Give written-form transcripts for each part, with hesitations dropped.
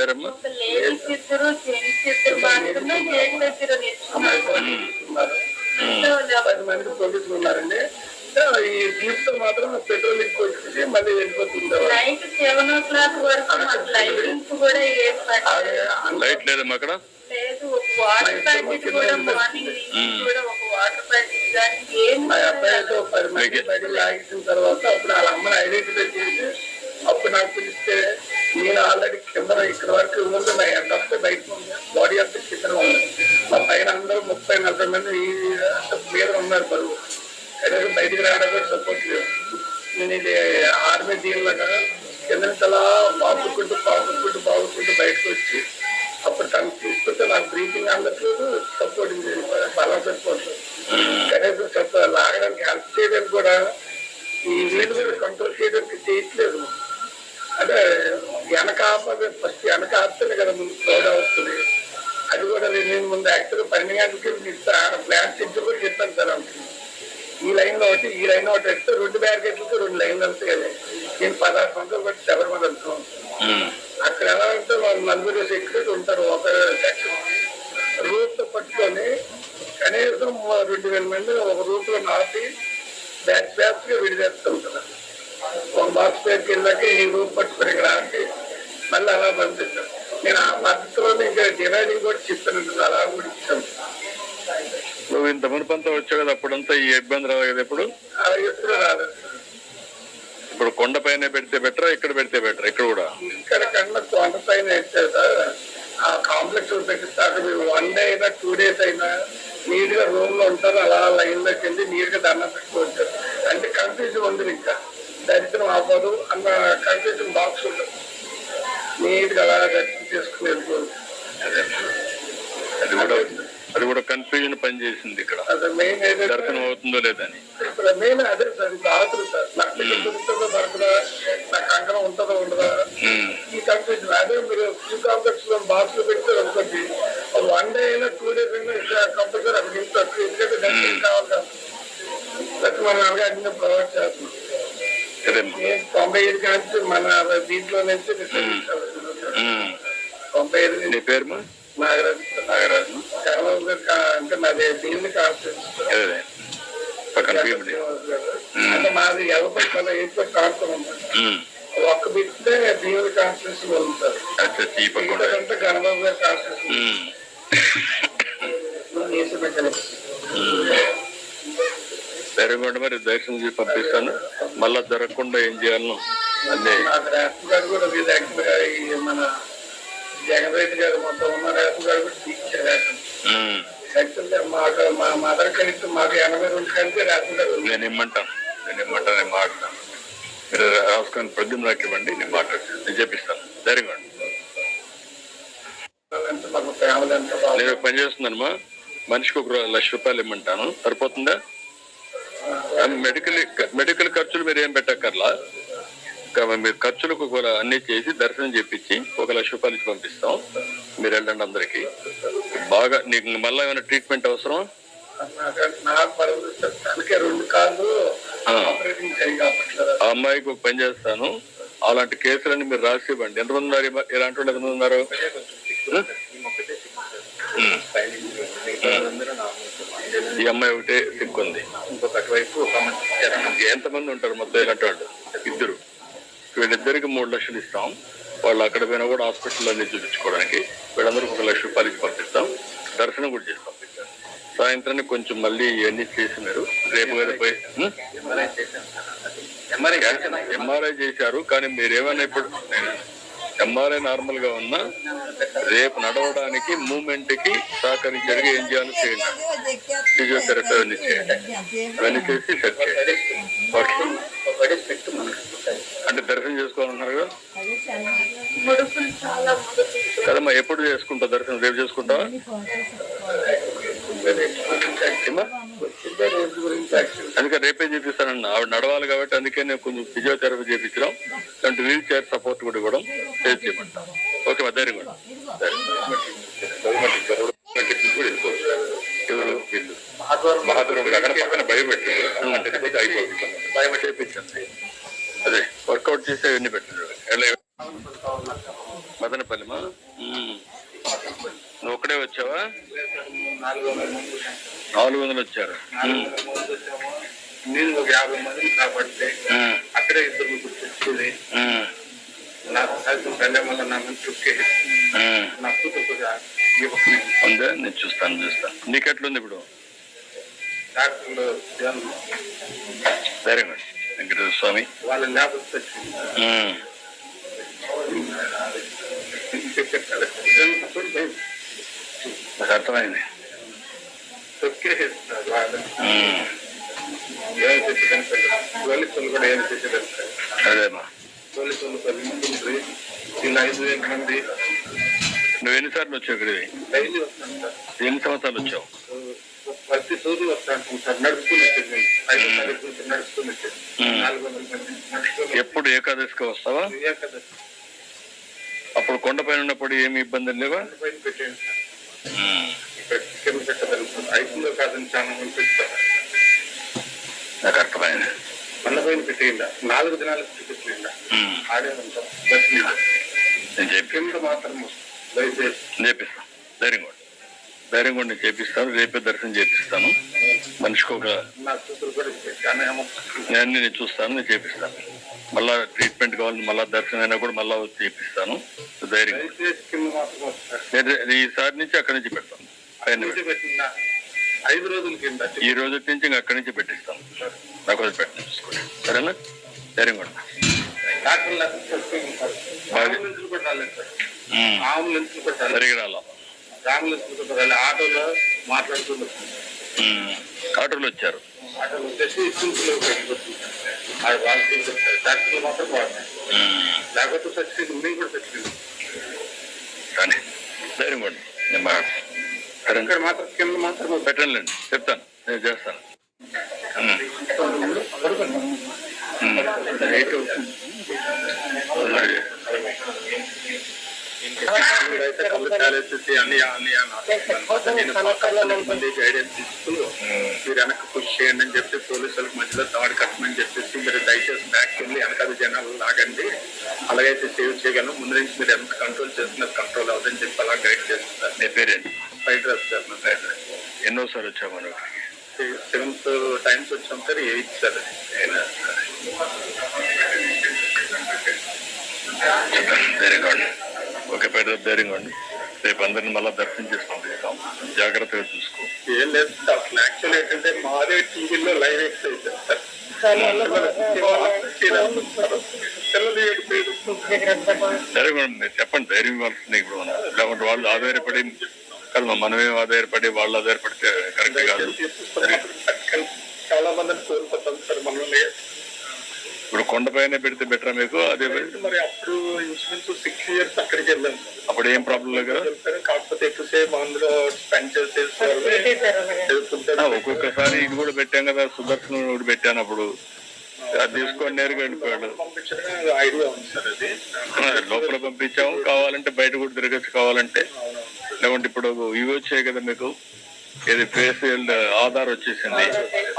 పేరమ్మా? లేడీస్ ఇద్దరు జెంట్స్ ఇద్దరు మాత్రమే గేట్ దగ్గర నిల్చున్నారు. 10 మంది పోలీసులు ఉన్నారండి. ఈ జీప్ తో మాత్రం పెట్రోల్ వచ్చి మళ్ళీ వెళ్ళిపోతుంది. నైట్ 7 o'clock వరకు లైటింగ్స్ కూడా లైట్ లేదమ్మా అక్కడ. లేదు. ఒక వాటర్ ప్యాకెట్ కూడా మార్నింగ్ కూడా ఒక వాటర్ ప్యాకెట్ దానికి ఏం. మా అబ్బాయితో 10 మంది బయట లాగిన తర్వాత అప్పుడు వాళ్ళ అమ్మని ఐడెంటిఫై చేసి అప్పుడు నాకు పిలిస్తే నేను ఆల్రెడీ కింద ఇక్కడ వరకు ముందు నా ఎంత వస్తే బయట బాడీ అంతా కింద ఉంది. మా పైన అందరూ 30-40 మంది మీద ఉన్నారు బరువు. కనీసం బయటికి రావడానికి సపోర్ట్ లేదు. నేను ఇది ఆర్మీ దీనిలాగా కింద చాలా బాగుకుంటూ బయటకు వచ్చి అప్పుడు తను చూసుకుంటే నాకు బ్రీతింగ్ అందట్లేదు, సపోర్టింగ్ బలం సరిపోతుంది. కనీసం లాగడానికి హెల్ప్ చేయడానికి కూడా ఈ వీళ్ళు కూడా కంట్రోల్ చేయడానికి చేయట్లేదు. అంటే ఫస్ట్ వెనక ఆపుతుంది కదా ముందు క్రౌడ్ అవుతుంది. అది కూడా నేను ముందు యాక్చువల్గా 12 గంటలకి ప్లాన్ షెడ్యూల్ కూడా చెప్పాను సార్. అవుతుంది ఈ లైన్ లో ఒకటి ఈ లైన్ ఒకటి వస్తే 2 బ్యారికేడ్లకి 2 లైన్లు వెళ్తాయి కదా. నేను 16 సంవత్సరాలు బట్టి శబరిమల వెళ్తాం. అక్కడ ఎలా అంటే వాళ్ళు 4 సెక్యూరిటీ ఉంటారు. ఒక సెక్షన్ రూట్ తో పట్టుకొని కనీసం 2000 మంది ఒక రూట్ లో నాటి బ్యాచ్ గా విడిచేస్తూ ఉంటారు. ఒక బాక్స్ బ్యాగ్ వెళ్ళాక ఈ రూట్ పట్టుకొని ఇక్కడ ఆపి మళ్ళీ అలా పంపిస్తాను. నేను ఆ పద్ధతిలోనే ఇంకా డివైడింగ్ కూడా చెప్తాను. అలా కూడా ఇచ్చాను. నువ్వు ఇంత మునుపంతా వచ్చావు కదా, అప్పుడంతా ఈ ఇబ్బంది రాదు కదా. ఎప్పుడు రాలేదు. ఇప్పుడు కొండ పైన పెడితే బెటరా, ఇక్కడ పెడితే బెటరా? ఇక్కడ కూడా ఇక్కడ కన్నా కొండ పైన వేస్తే ఆ కాంప్లెక్స్ పెట్టిస్తే అక్కడ 1 day అయినా 2 days అయినా నీట్ గా రూమ్ లో ఉంటారు. అలా లైన్ లోకి వెళ్ళి నీట్ గా దండం పెట్టుకోవచ్చు. అంటే కన్ఫ్యూజన్ ఉంది. ఇంకా దర్శనం అవ్వదు అన్న కన్ఫ్యూజన్ బాక్స్ ఉంటుంది. నీట్ గా అలా దర్శనం చేసుకుని వెళ్ళిపోవచ్చు. అది కూడా కన్ఫ్యూజన్ పనిచేసింది ఇక్కడ. దర్శనం అవుతుందో లేదని ఇప్పుడు మెయిన్ అదే సార్. ఇప్పుడు ఆతురు సార్ నాకు దొరుకుతుందో దొరకదా, నాకు కంకణం ఉంటుందో ఉండదా, ఈ కన్ఫ్యూజన్. అదే మీరు ఫ్యూ కాంప్లెక్స్ లో బాక్స్ లో పెడితే అనుకోండి 1 day అయినా 2 days అయినా కంపల్సరీ అక్కడ ఇంట్లో. ఎందుకంటే దర్శనం కావాలి కదా. దర్శనం మనం అలాగే అన్ని ప్రొవైడ్ చేస్తున్నాం. 95 కానీ మన దీంట్లో నుంచి 95. నీ పేరు నాగరాజు అంటే మాది దీన్ని కాన్స్టిట్యూషన్. అంటే మాది ఎవరి 8 కాన్స్టిట్యూషన్ ఉంటుంది. ఒక్క బిట్టే దీని కాన్స్టిట్యూషన్ ఉంటారు. అంటే గణబాబు గారి కాన్స్టిట్యూషన్. జరగకుండా మరి దర్శనం చేసి పంపిస్తాను. మళ్ళా జరగకుండా ఏం చేయాలను అన్నీ. రేషన్ కార్డు కూడా యాక్చువల్గా మన జగన్ రెడ్డి గారు మొత్తం ఉన్న రేషన్ కార్డు కూడా తీర్చారు. యాక్చువల్గా మాకు మా మదర్ కలిసి మాకు 82 కలిసి రేషన్ కార్డు. నేను ఇమ్మంటాను. మాట్లాడతాను. మీరు రాసుకొని ప్రద్యుమ్ నాకు ఇవ్వండి, నేను మాట్లాడతాను. నేను చెప్పిస్తాను. ధైర్యంగా నేను పని చేస్తున్నానమ్మా. మనిషికి 1 లక్ష రూపాయలు ఇమ్మంటాను. సరిపోతుందా? మెడికల్ ఖర్చులు మీరు ఏం పెట్టక్కర్లా. మీరు ఖర్చులకు అన్ని చేసి దర్శనం చేపించి 1 లక్ష రూపాయలు ఇచ్చి పంపిస్తాం. మీరు వెళ్ళండి. అందరికి బాగా నీకు మళ్ళీ ఏమైనా ట్రీట్మెంట్ అవసరం? ఆ అమ్మాయికి ఒక పని చేస్తాను. అలాంటి కేసులన్నీ మీరు రాసి ఇవ్వండి. ఎంతమంది ఉన్నారు ఇలాంటి వాళ్ళు? ఎంతమంది ఉన్నారు? ఈ అమ్మాయి ఒకటే సిక్కుంది. ఎంతమంది ఉంటారు మొత్తం ఇలాంటి వాళ్ళు? 2. వీళ్ళిద్దరికి 3 లక్షలు ఇస్తాం. వాళ్ళు అక్కడ పోయినా కూడా హాస్పిటల్లో అన్ని చూపించుకోవడానికి వీళ్ళందరికీ 1 లక్ష రూపాయలు ఇచ్చి పంపిస్తాం. దర్శనం కూడా చేసి పంపిస్తాం. సాయంత్రానికి కొంచెం మళ్ళీ ఇవన్నీ చేసి మీరు రేపు మీద పోయి ఎంఆర్ఐ చేశారు. కానీ మీరేమైనా ఇప్పుడు ఎంఆర్ఐ నార్మల్ గా ఉన్నా రేపు నడవడానికి మూమెంట్ కి సహకరించడానికి ఏం చేయాలో చేయండి. ఫిజియోథెరపీ అవన్నీ చేయండి. అవన్నీ చేసి సెట్ చేయండి. అంటే దర్శనం చేసుకోవాలన్నారు కదా కదమ్మా. ఎప్పుడు చేసుకుంటావు దర్శనం? రేపు చేసుకుంటావా? అందుకే రేపే చేపిస్తానన్న. ఆవిడ నడవాలి కాబట్టి అందుకే నేను కొంచెం ఫిజియోథెరపీ చేయించడం, అంటే వీల్ చైర్ సపోర్ట్ కూడా ఇవ్వడం చేసి చేయమంటాం. ఓకే మా ధైర్యం కూడా భయపెట్టి అదే వర్కౌట్ చేసి అవన్నీ పెట్టండి. మదనపల్లిమా? నువ్వు ఒక్కడే వచ్చావా? 400 వచ్చారు. నేను ఒక 50 మందిని కాబట్టి అక్కడే ఇద్దరు కూర్చొచ్చేది. నాకు కలిసి సండే మళ్ళీ నా మంచి నా కూతురు ఉందా? నేను చూస్తాను. నీకెట్లుంది ఇప్పుడు? డాక్టర్లు వెరీ గుడ్. వెంకటేశ్వర స్వామి వాళ్ళ ల్యాబ్స్ వచ్చింది. నాకు అర్థమైంది. ఏం చెప్పేదంటారు పోలీసులు కూడా ఏం చేసేదంటారు. అదేమా పోలీసులు 10 ఇలా 5,000 మంది. నువ్వు ఎన్నిసార్లు వచ్చావు ఇక్కడికి? డైలీ వస్తాను సార్. ఎన్ని సంవత్సరాలు వచ్చావు? ప్రతి రోజు వస్తాను సార్. నడుచుకుని వచ్చేది 5వ తారీఖు నుంచి నడుచుకుని వచ్చేది 400 మంది నడుచుకుని. ఎప్పుడు ఏకాదశికి వస్తావా? ఏకాదశి అప్పుడు కొండపైన ఉన్నప్పుడు ఏమి ఇబ్బందులు లేవా? పైన పెట్టేయండి సార్. ఇక్కడ కింద పెట్టగలుగుతాం. 5 కాదని చాలా మంది పెడతారు. నాకు అర్థమైంది. కొండపైన పెట్టేయండి. 4 దినాలకు చూపించండి. ఆడే ఉంటాం. బస్ మీద నేను కింద మాత్రం దయచేసి చేపిస్తాను. ధైర్యం కూడా నేను చేపిస్తాను. రేపే దర్శనం చేపిస్తాను. మనిషికి ఒక నా కూతురు కూడా చాలా నేను చూస్తాను. నేను చేపిస్తాను. మళ్ళా ట్రీట్మెంట్ కావాలి, మళ్ళా దర్శనం అయినా కూడా మళ్ళా వచ్చి చేపిస్తాను. ధైర్యం. ఈసారి నుంచి అక్కడి నుంచి పెడతాను. పెట్టిన 5 రోజుల కింద ఈ రోజు నుంచి ఇంకా అక్కడి నుంచి పెట్టిస్తాను. నాకు అది పెట్టిన చూసుకోండి. సరేనా? ధైర్యం కూడా సరిగా రాలా. ఆటోలో మాట్లాడుతున్నారు. ఆటోలో వచ్చారు. ఆటోలో వచ్చేసి డాక్టర్లు మాత్రం వాడుతున్నారు. లేకపోతే సచ్చిపోయింది. మేము కూడా సచ్చిపోయింది. కానీ ధైర్యం కూడా నేను ఇక్కడ మాత్రం కింద మాత్రం పెట్టండి. చెప్తాను. నేను చేస్తాను. గైడెన్స్ ఇస్తూ మీరు వెనక్కి పుష్ చేయండి అని చెప్పి పోలీసులకు మధ్యలో తాడు కట్టమని చెప్పేసి మీరు దయచేసి బ్యాక్ వెళ్ళి వెనకాల జనాలు లాగండి. అలాగైతే సేవ్ చేయగలను. ముందు నుంచి మీరు ఎంత కంట్రోల్ చేస్తున్నారు కంట్రోల్ అవుతుందని చెప్పి అలా గైడ్ చేస్తున్నారు. మీ పేరేంటి? Fried rice sir. నా ఫ్రైడ్ రైస్ ఎన్నోసారి వచ్చాము మనం? 7th టైమ్స్ వచ్చాం sir. 8th sir. Very good. Okay, పెద్ద ధైర్యంగా ఉండి రేపు అందరిని మళ్ళీ దర్శనం చేసి పంపిస్తాం. జాగ్రత్తగా చూసుకో. ఏం లేదు అసలు యాక్చువల్ ఏంటంటే మాదే టీవీలో లైవ్ ఎక్సైజ్ సార్. ధైర్యంగా మీరు చెప్పండి. ధైర్యం ఇవ్వాల్సింది ఇప్పుడు లేకుంటే వాళ్ళు ఆధారపడి కాదు, మనమేం ఆధారపడి వాళ్ళు ఆధారపడితే కరెక్ట్ కాదు. చాలా మందిని కోల్పోతాం సార్ మనల్ని. ఇప్పుడు కొండపైన పెడితే బెటరా మీకు? అదే మరి అప్పుడు ఇన్సూరెన్స్ 6 years అక్కడికి వెళ్ళాం. అప్పుడు ఏం ప్రాబ్లం లేదు కదా? కాకపోతే ఎక్కువసేపు అందులో స్పెండ్ చేసేసారు. ఒక్కొక్కసారి ఇది కూడా పెట్టాం కదా, సుదర్శనం కూడా పెట్టాను. అప్పుడు అది తీసుకొని నేరుగా వెళ్ళిపోయాడు. పంపించడం ఐడియా ఉంది సార్. అది లోపల పంపించాము. కావాలంటే బయట కూడా తిరగచ్చు కావాలంటే. లేకుంటే ఇప్పుడు ఇవి వచ్చాయి కదా మీకు, ఇది ఫేస్ ఆధార్ వచ్చేసింది.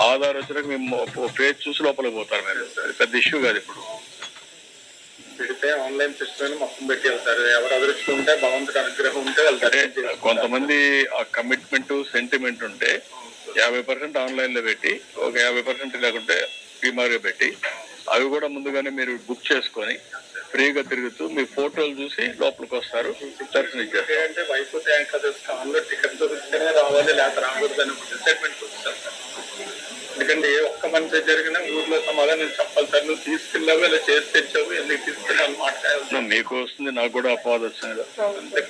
ఆధార్ వచ్చినాక మేము ఫేస్ చూసి లోపలికి పోతారు. మీరు పెద్ద ఇష్యూ కాదు. ఇప్పుడు పెడితే ఆన్లైన్ సిస్టమ్ మొత్తం పెట్టి వెళ్తారు. ఎవరు అదృష్టం ఉంటే భగవంతుడి అనుగ్రహం ఉంటే వెళ్తారు. కొంతమంది ఆ కమిట్మెంట్ సెంటిమెంట్ ఉంటే 50% ఆన్లైన్ లో పెట్టి ఒక 50% లేకుంటే బీమార్గా పెట్టి అవి కూడా ముందుగానే మీరు బుక్ చేసుకొని ఫ్రీగా తిరుగుతూ మీ ఫోటోలు చూసి లోపలికి వస్తారు. దర్శనం ఇచ్చేస్తారు. అంటే వైపు ఆన్లో టికెట్ దొరికితేనే రావాలి, లేకపోతే రాకూడదు అని డిసైడ్మెంట్ వస్తాను సార్. ఎందుకంటే ఏ ఒక్క మనిషి జరిగినా ఊర్లో సమాధానం చెప్పాలి సార్. నువ్వు తీసుకెళ్ళావు, ఇలా చేసి తెచ్చావు, ఎందుకు తీసుకెళ్ళాలి మాట మీకు వస్తుంది, నాకు కూడా అపవాదం వస్తుంది. అంతే.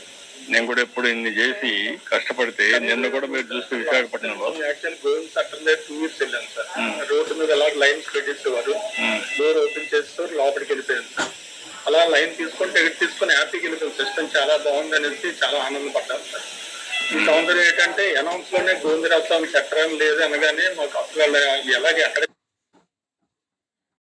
నేను కూడా ఎప్పుడు ఇన్ని చేసి కష్టపడితే నిన్న కూడా మీరు చూస్తే విశాఖపట్నంలో యాక్చువల్ గోవింద్ సట్టన్ 2 years వెళ్ళాను సార్. రోడ్డు మీద ఎలా లైన్స్ పెట్టేసేవారు, డోర్ ఓపెన్ చేస్తారు, లోపలికి వెళ్ళిపోయాను సార్. అలా లైన్ తీసుకొని టికెట్ తీసుకొని హ్యాపీకి వెళ్ళిపోయింది. సిస్టమ్ చాలా బాగుంది అనేసి చాలా ఆనందపడ్డాను సార్. ఈ సౌందర్యం ఏంటంటే అనౌన్స్ లోనే గోవిందరావు స్వామి చక్రం లేదు అనగానే మాకు అసలు ఎలాగే అక్కడ